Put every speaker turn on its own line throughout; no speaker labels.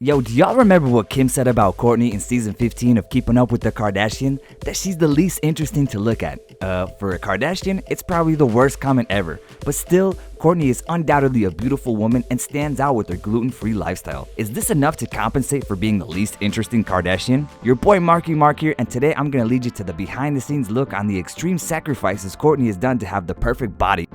Yo, do y'all remember what Kim said about Kourtney in season 15 of Keeping Up with the Kardashian? That she's the least interesting to look at. For a Kardashian, it's probably the worst comment ever. But still, Kourtney is undoubtedly a beautiful woman and stands out with her gluten-free lifestyle. Is this enough to compensate for being the least interesting Kardashian? Your boy Marky Mark here, and today I'm gonna lead you to the behind-the-scenes look on the extreme sacrifices Kourtney has done to have the perfect body.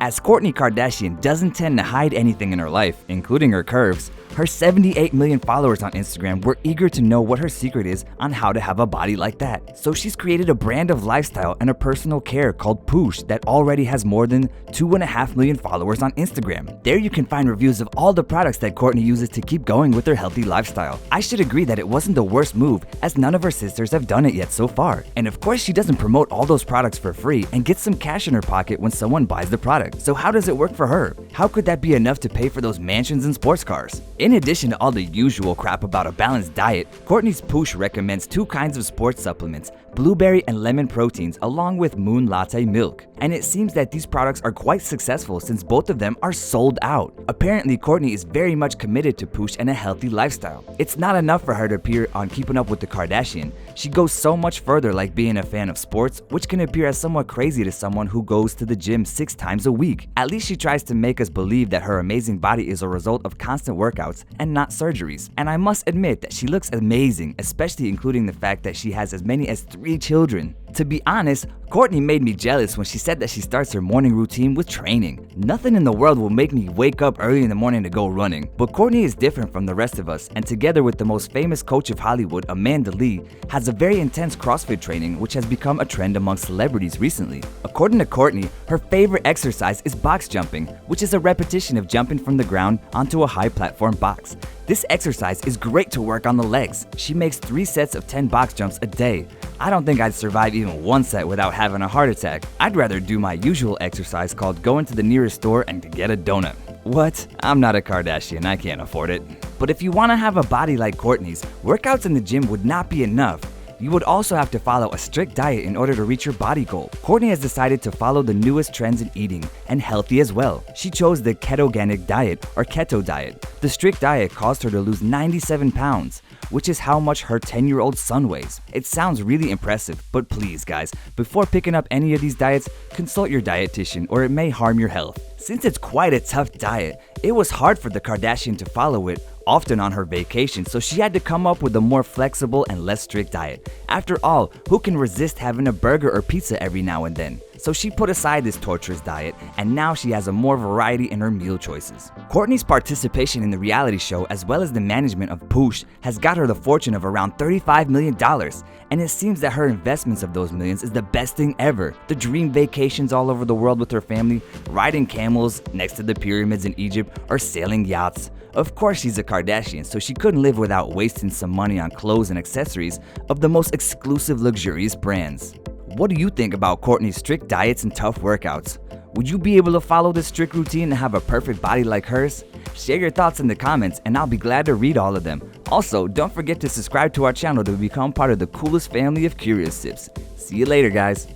As Kourtney Kardashian doesn't tend to hide anything in her life, including her curves, her 78 million followers on Instagram were eager to know what her secret is on how to have a body like that. So she's created a brand of lifestyle and a personal care called Poosh that already has more than 2.5 million followers on Instagram. There you can find reviews of all the products that Kourtney uses to keep going with her healthy lifestyle. I should agree that it wasn't the worst move, as none of her sisters have done it yet so far. And of course she doesn't promote all those products for free and gets some cash in her pocket when someone buys the product. So how does it work for her? How could that be enough to pay for those mansions and sports cars? In addition to all the usual crap about a balanced diet, Kourtney's Poosh recommends 2 kinds of sports supplements, blueberry and lemon proteins, along with moon latte milk. And it seems that these products are quite successful since both of them are sold out. Apparently, Kourtney is very much committed to Poosh and a healthy lifestyle. It's not enough for her to appear on Keeping Up with the Kardashian. She goes so much further, like being a fan of sports, which can appear as somewhat crazy to someone who goes to the gym 6 times a week. At least she tries to make us believe that her amazing body is a result of constant workouts and not surgeries. And I must admit that she looks amazing, especially including the fact that she has as many as 3 children. To be honest, Kourtney made me jealous when she said that she starts her morning routine with training. Nothing in the world will make me wake up early in the morning to go running, but Kourtney is different from the rest of us, and together with the most famous coach of Hollywood, Amanda Lee, has a very intense CrossFit training which has become a trend among celebrities recently. According to Kourtney, her favorite exercise is box jumping, which is a repetition of jumping from the ground onto a high platform box. This exercise is great to work on the legs. She makes 3 sets of 10 box jumps a day. I don't think I'd survive even 1 set without having a heart attack. I'd rather do my usual exercise called going to the nearest store and to get a donut. What? I'm not a Kardashian, I can't afford it. But if you want to have a body like Kourtney's, workouts in the gym would not be enough. You would also have to follow a strict diet in order to reach your body goal. Kourtney has decided to follow the newest trends in eating, and healthy as well. She chose the ketogenic diet, or Keto Diet. The strict diet caused her to lose 97 pounds, which is how much her 10-year-old son weighs. It sounds really impressive, but please guys, before picking up any of these diets, consult your dietitian or it may harm your health. Since it's quite a tough diet, it was hard for the Kardashian to follow it, often on her vacation, so she had to come up with a more flexible and less strict diet. After all, who can resist having a burger or pizza every now and then? So she put aside this torturous diet, and now she has a more variety in her meal choices. Kourtney's participation in the reality show, as well as the management of Poosh, has got her the fortune of around $35 million, and it seems that her investments of those millions is the best thing ever. The dream vacations all over the world with her family, riding camels next to the pyramids in Egypt, or sailing yachts. Of course she's a Kardashian, so she couldn't live without wasting some money on clothes and accessories of the most exclusive luxurious brands. What do you think about Kourtney's strict diets and tough workouts? Would you be able to follow this strict routine and have a perfect body like hers? Share your thoughts in the comments and I'll be glad to read all of them. Also, don't forget to subscribe to our channel to become part of the coolest family of Curious Sips. See you later, guys.